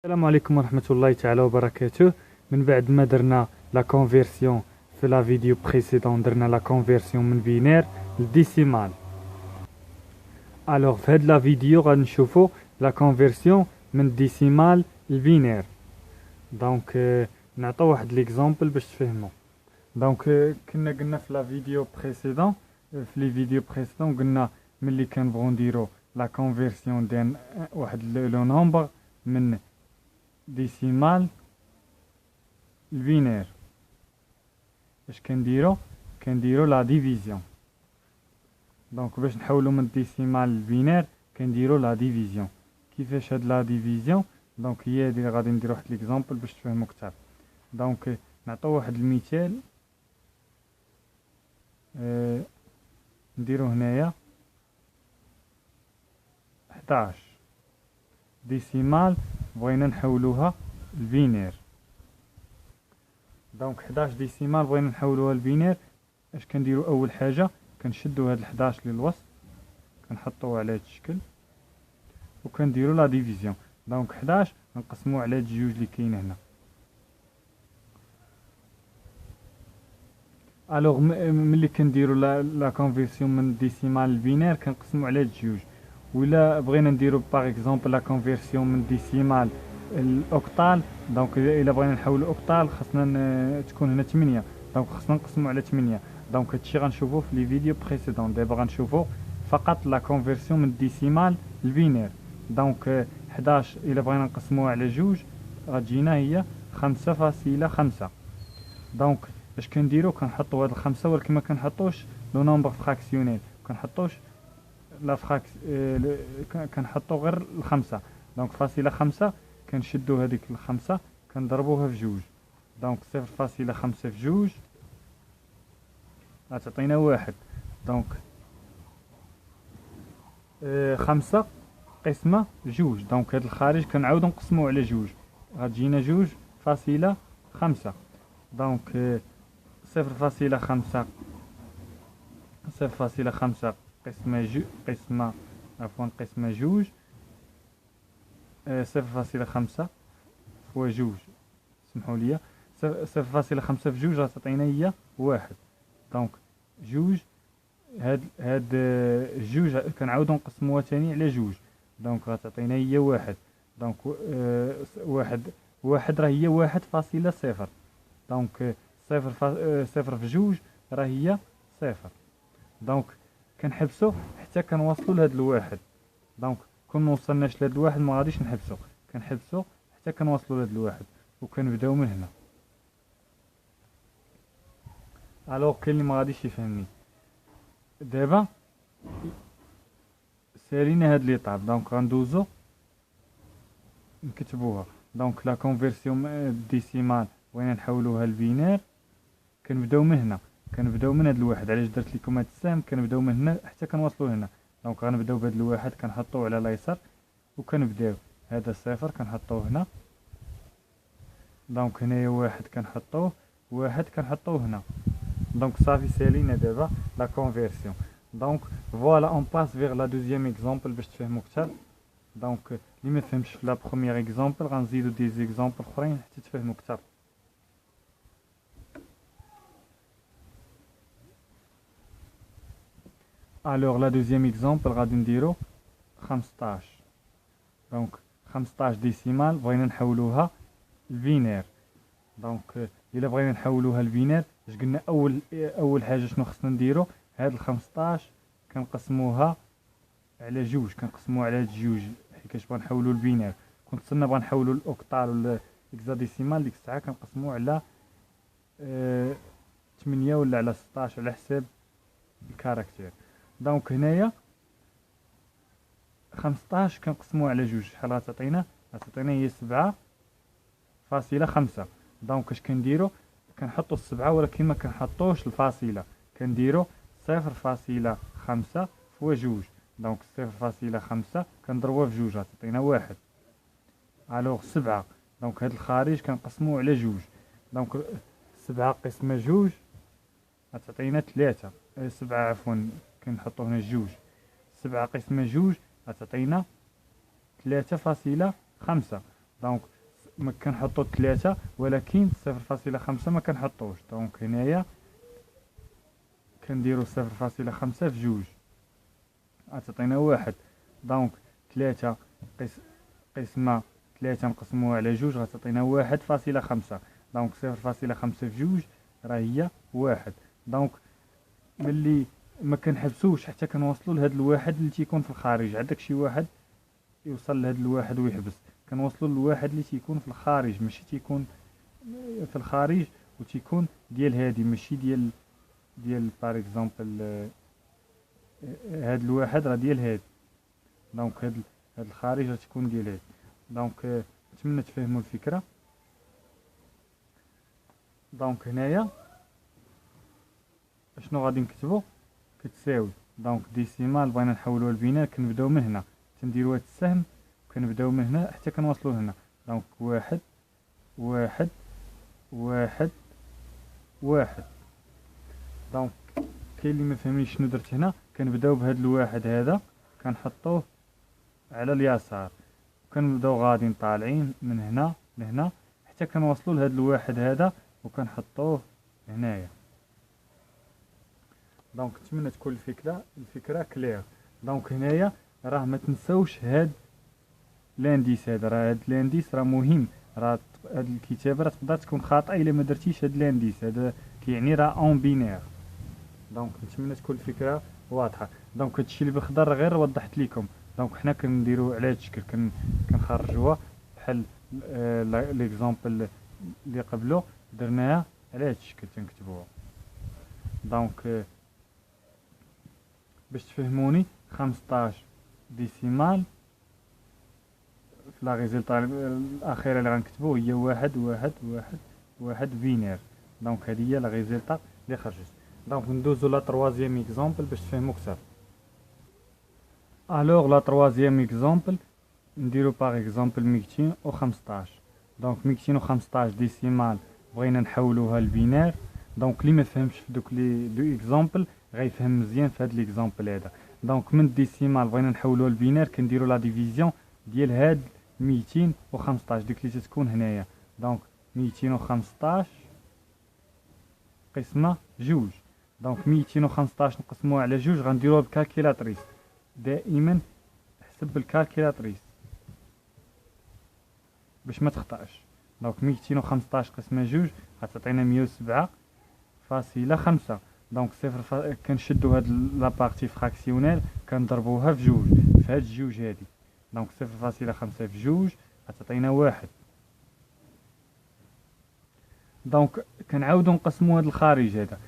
السلام عليكم ورحمة الله تعالى وبركاته. من بعد ما درنا لا كونفيرسيون في لا فيديو بريسيدون، درنا لا كونفيرسيون من بينير لديسيمال. الوغ في هاد لا فيديو غنشوفو لا كونفيرسيون من ديسيمال لبينير. دونك نعطو واحد ليكزامبل باش تفهمو. دونك كنا قلنا في لا فيديو بريسيدون، في لي فيديو بريسيدون قلنا ملي كنبغيو نديرو لا كونفيرسيون ديال واحد لو نومبر من ديسيمال البينير، اش كنديرو لا ديفيزيون. دونك باش نحولو من ديسيمال البينير كنديرو لا ديفيزيون. كيفاش هاد لا ديفيزيون؟ دونك هي هادي اللي غادي نديرو واحد ليكزامبل باش تفهمو كتر. دونك نعطيو واحد المثال، نديرو هنايا 11 ديسيمال بغينا نحولوها البينير. دونك 11 ديسيمال بغينا نحولوها البينير، اش كنديرو؟ اول حاجه كنشدو هاد 11 للوسط كنحطوه على هاد الشكل وكنديرو لا ديفيزيون. دونك 11 نقسموه على هاد الجوج اللي كاين هنا. الوغ ملي كنديرو لا كونفيرسيون من ديسيمال البينير كنقسمو على هاد الجوج. ولا بغينا نديرو باغ اكزومبل لا كونفيرسيون من ديسيمال الاوكتال، دونك الا بغينا نحولو اوكتال خاصنا تكون هنا 8، دونك خاصنا نقسمو على 8. دونك هادشي غنشوفوه في لي فيديو بريسيدون. دابا غنشوفو فقط لا كونفيرسيون من ديسيمال البينير. دونك 11 الا بغينا نقسموها على جوج غتجينا هي 5.5. دونك اش كنديرو؟ كنحطو هاد الخمسة، ولكن ما كنحطوش لو نومبر فراكسيونيل، كنحطوش لا فراكس، كنحطو غير الخمسة. دونك فاصلة 5 كنشدو هذيك الخمسة كنضربوها في جوج. دونك 0.5 في جوج غتعطينا واحد. دونك 5 قسمة جوج، دونك هاد الخارج كنعاودو نقسمو على جوج غتجينا 2.5. دونك 0.5 قسمة جوج 0.5 فوا جوج، سمحوا لي، 0.5 في جوج غتعطينا هي واحد. دونك جوج، هاد جوج كنعاودو نقسموها تاني على جوج، دونك غتعطينا هي واحد. دونك واحد راه هي 1.0. دونك صفر في جوج راه هي صفر. دونك كنحبسو حتى كنوصلو لهاد الواحد. دونك كون موصلناش لهاد الواحد ما غاديش كنحبسو حتى كنوصلو لهاد الواحد وكنبداو من هنا. الوغ كاين اللي ما غاديش يفهمني. دابا سالينا هاد ليطاب، دونك غندوزو نكتبوها. دونك لا كونفيرسيون ديسيمال بغينا نحولوها لبينير، كنبداو من هنا، كنبداو من هاد الواحد. علاش درت لكم هاد السهم؟ كنبداو من هنا حتى كنوصلو هنا. دونك غنبداو بهاد الواحد كنحطوه على اليسار وكنبداو هذا الصفر كنحطوه هنا. دونك هنايا واحد كنحطوه، واحد كنحطوه هنا. دونك صافي سالينا دابا لا كونفيرسيون. دونك فوالا اون باس فيغ لا دوزيام اكزامبل باش تفهموا كثر. دونك اللي ما فهمش في لا بروميير اكزامبل غنزيدو دي زيكزامبل اخرين حتى تفهموا كثر. الوغ لا دوزيام اكزامبل غادي نديرو 15. دونك 15 ديسيمال بغينا نحولوها البينير. دونك الا بغينا نحولوها البينير اش قلنا؟ اول حاجه شنو خصنا نديرو؟ هاد ال 15 كنقسموها على جوج، كنقسموها على هاد الجوج حيت بغا نحولو البينير. كنت صرنا بغا نحولو الاوكتال ولا الاكزاديسيمال، ديك الساعه كنقسموه على 8 ولا على 16 على حساب الكاركتير. دونك هنايا 15 كنقسموه على جوج شحال غتعطينا؟ غتعطينا هي 7.5. دونك اش كنديرو؟ كنحطو السبعة ولكن ما كنحطوش الفاصلة، كنديرو 0.5 فوا جوج. دونك 0.5 كنضربوها في جوج غتعطينا واحد. الوغ 7، دونك هاد الخارج كنقسموه على جوج. دونك 7 قسمة جوج غتعطينا 3. 7 عفوا كنحطو هنا جوج. 7 قسمة جوج غتعطينا 3.5. دونك ما كنحطو 3 ولكن 0.5 ما كنحطوش. دونك هنايا كنديرو 0.5 في جوج غتعطينا 1. دونك 3 قسمة 3 نقسموها على جوج غتعطينا 1.5. دونك 0.5 في جوج راه هي 1. دونك ملي ما كنحبسوش حتى كنوصلوا لهاد الواحد اللي تيكون في الخارج. عندك شي واحد يوصل لهاد الواحد ويحبس، كنوصلوا للواحد اللي تيكون في الخارج، ماشي تيكون في الخارج وتيكون ديال هادي، ماشي ديال بار اكزومبل هاد الواحد راه ديال هاد. دونك هاد الخارج راه تكون ديال هاد. دونك نتمنى تفهموا الفكره. دونك هنايا شنو غادي نكتبو؟ كتساوي دونك ديسيمال بغينا نحولوها لبينار، كنبداو من هنا تنديرو هاد السهم كنبداو من هنا حتى كنوصلو لهنا. دونك 1 1 1 1. دونك كاين اللي ما فهمنيش شنو درت هنا. كنبداو بهاد الواحد هذا كنحطوه على اليسار، كنبداو غاديين طالعين من هنا لهنا حتى كنوصلوا لهاد الواحد هذا وكنحطوه هنايا. دونك نتمنى تكون الفكره كلير. دونك هنايا راه ما تنساوش هاد لانديس هذا، راه هاد لانديس راه مهم. راه هاد الكتابه راه تقدر تكون خاطئه الا ما درتيش هاد لانديس هذا، كيعني راه اون بينير. دونك نتمنى تكون الفكره واضحه. دونك هادشي اللي بالخضر غير وضحت لكم. دونك حنا كنديرو على هاد الشكل كنخرجوها بحال ليكزامبل اللي قبله درناها على هاد الشكل تنكتبوها. دونك باش تفهموني 15 ديسيمال في لا ريزلتا الاخيره اللي غنكتبو هي 1 1 1 1 بينير. دونك هذه هي لا ريزلتا اللي خرجت. دونك ندوزو لا تروازيام اكزامبل باش تفهمو كثر. الوغ لا تروازيام اكزامبل نديرو باغ اكزامبل 215. دونك 215 ديسيمال بغينا نحولوها لبينار. دونك اللي ما فهمش في دوك لي دو اكزامبل غيفهم مزيان في هاد ليكزامبل هذا. دونك من الديسيمال بغينا نحولوها لبينار كنديرو لا ديفيزيون ديال هاد 215 ديك اللي تتكون هنايا. دونك 215 قسمة جوج. دونك 215 نقسموها على جوج غنديروها بالكالكيلاتريس. دائما حسب بالكالكيلاتريس باش ما تخطاش. دونك 215 قسمة جوج غتعطينا 107.5. دونك صفر كنشدو هاد لابارتي فراكسيونيل كنضربوها في جوج في هاد الجوج هادي. دونك 0.5 في جوج غتعطينا 1. دونك كنعاودو نقسمو هاد الخارج هذا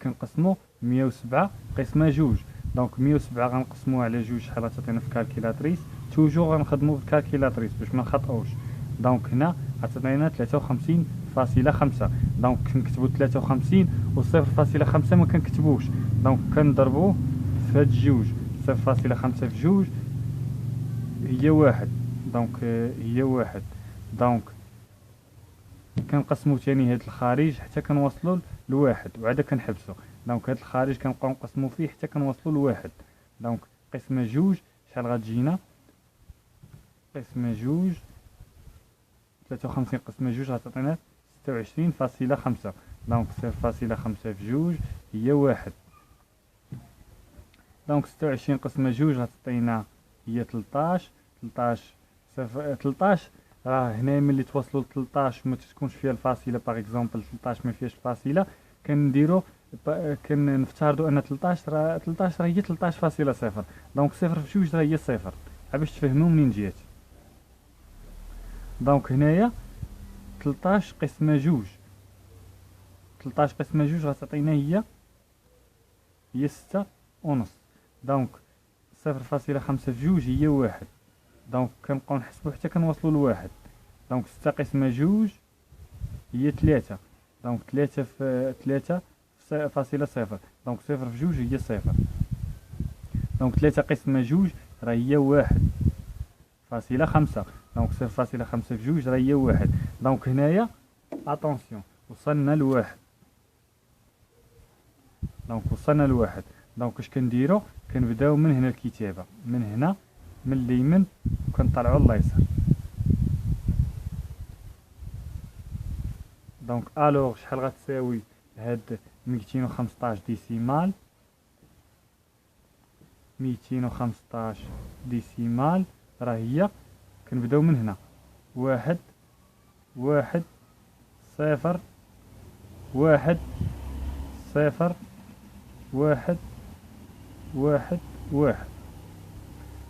كنقسمو 107 قسمة جوج. دونك 107 غنقسموها على جوج شحال غتعطينا في الكالكيلاتريس. توجور غنخدمو بالكالكيلاتريس باش ما نخطئوش. دونك هنا غتعطينا 53.5. دونك كنكتبو 53 و 0.5 ما كنكتبوش. دونك كنضربوه في هاد الجوج. 0.5 في جوج هي 1. دونك هي 1. دونك كنقسمو تاني هاد الخارج حتى كنوصلو لواحد وعاد كنحبسو. دونك هاد الخارج كنبقاو نقسمو فيه حتى كنوصلو لواحد. دونك قسمة جوج شحال غتجينا؟ قسمة جوج 53 قسمة جوج غتعطينا 26.5. دونك 0.5 في جوج هي 1. دونك 26 قسمة جوج غتعطينا هي 13. 13 راه هنا ملي توصلوا ل 13 ما تكونش فيها الفاصله. باغ اكزومبل 13 ما فيهاش الفاصله كنديرو كنفترضوا ان 13 راه هي 13.0. دونك 0 في جوج راه هي 0 باش تفهموا منين جات. دونك هنايا 13 قسمة جوج 13 قسمة جوج غتعطينا هي 6 ونص. دونك 0.5 في جوج هي 1. دونك كنبقاو نحسبو حتى كنوصلو لواحد. دونك 6 قسمة جوج هي 3. دونك 3 في 3.0. دونك 0 في جوج هي 0. دونك 3 قسمة جوج راه هي 1.5. دونك 0.5 في جوج راه هي 1. دونك هنايا اتونسيون وصلنا لواحد. دونك وصلنا لواحد. دونك اش كنديرو؟ كنبداو من هنا الكتابة من هنا من اليمين وكنطلعو لليسار. دونك الوغ شحال غتساوي هاد 215 ديسيمال، 215 ديسيمال راه هي كنبداو من هنا 1 1 0 1 0 1 1 1.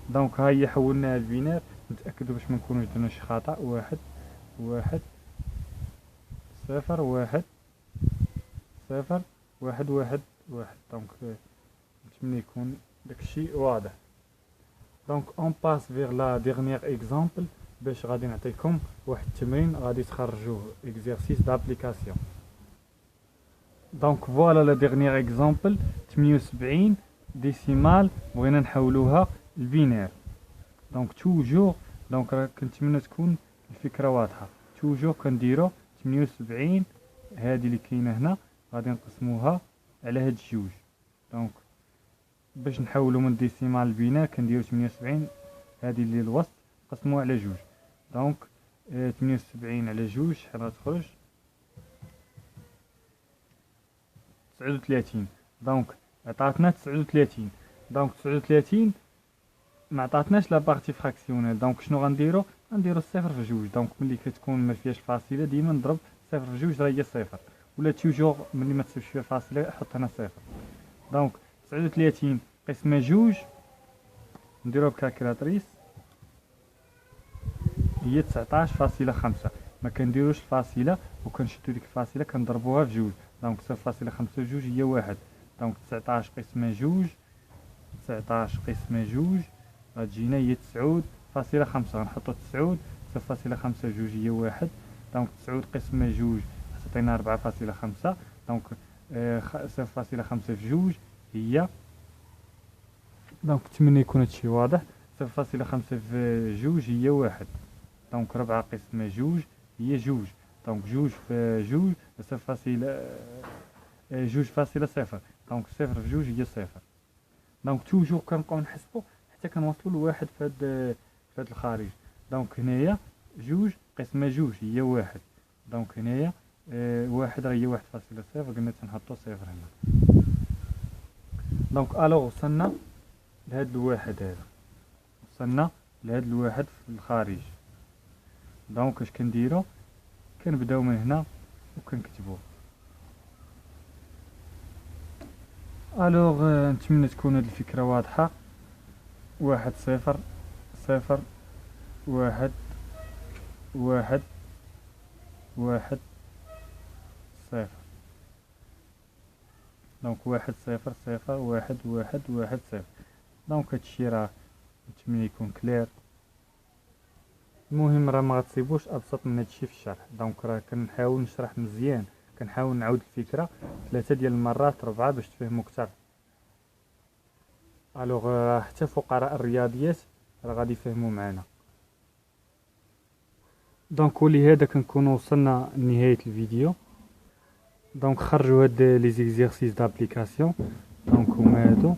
دونك ها هي حولناها لبينار. نتأكدوا باش منكونوش درنا شي خطأ. 1 1 0 1 0 1 1 1. دونك نتمنى يكون داكشي واضح. دونك اون باس فيغ لا ديرنيير اكزامبل باش غادي نعطيكم واحد التمرين غادي تخرجوه اكزرسيس دابليكاسيون. دونك فوالا لا ديرنيير اكزامبل 78 ديسيمال بغينا نحولوها لبينار. دونك توجور دونك راه كنتمنى تكون الفكره واضحه. توجور كنديرو 78 هادي اللي كاينه هنا غادي نقسموها على هاد الجوج. دونك باش نحولو من ديسيمال لبينار كنديرو 78 هادي اللي الوسط نقسموها على جوج. دونك 78 على جوج شحال غتخرج 39. دونك عطاتنا 39. دونك 39 ما عطاتناش لا بارتي فراكسيونيل. دونك شنو غنديرو الصفر في جوج. دونك ملي كتكون ما فيهاش فاصله ديما نضرب صفر في جوج راه هي صفر، ولا توجور ملي ما تصيبش فيها فاصله حط هنا صفر. دونك 39 قسمه جوج نديروها بكالكولاتريس هي 19.5. ما كنديروش الفاصله وكنشدو ديك الفاصله كنضربوها في جوج. دونك 0.5 جوج هي واحد. دونك 19 قسمه جوج 19 قسمه جوج غتجينا هي 9.5. غنحطو 9 0.5 جوج هي واحد. دونك 9 قسمه جوج تعطينا 4.5. دونك 0.5 في جوج هي. دونك نتمنى يكون هادشي واضح. 0.5 في جوج هي واحد. دونك 4 قسمه جوج هي جوج. دونك جوج في جوج 0.0. دونك 0 في جوج هي 0. دونك توجور كنبقاو نحسبو حتى كنوصلو لواحد في هاد الخارج. دونك هنايا جوج قسمه جوج هي واحد. دونك هنايا واحد راه هي 1.0 قلنا تنحطو صفر هنا. دونك الوغ وصلنا لهاد الواحد هذا، وصلنا لهاد الواحد في الخارج. دونك اش كنديرو كنبداو من هنا وكنكتبوه. الوغ نتمنى تكون هاد الفكره واضحه. 1 0 0 1 1 1 0. دونك 1 0 0 1 1 1 0. دونك هادشي راه نتمنى يكون كلير. المهم راه ما غتصيبوش ابسط من هادشي في الشرح. دونك راه كنحاول نشرح مزيان، كنحاول نعاود الفكره 3 ديال المرات 4 باش تفهموا اكثر. الوغ حتى فقراء الرياضيات راه غادي يفهموا معنا. دونك ولهذا كنكونوا وصلنا لنهايه الفيديو. دونك خرجوا هاد لي زيكزيرسيس دابليكاسيون. دونك هما هادو.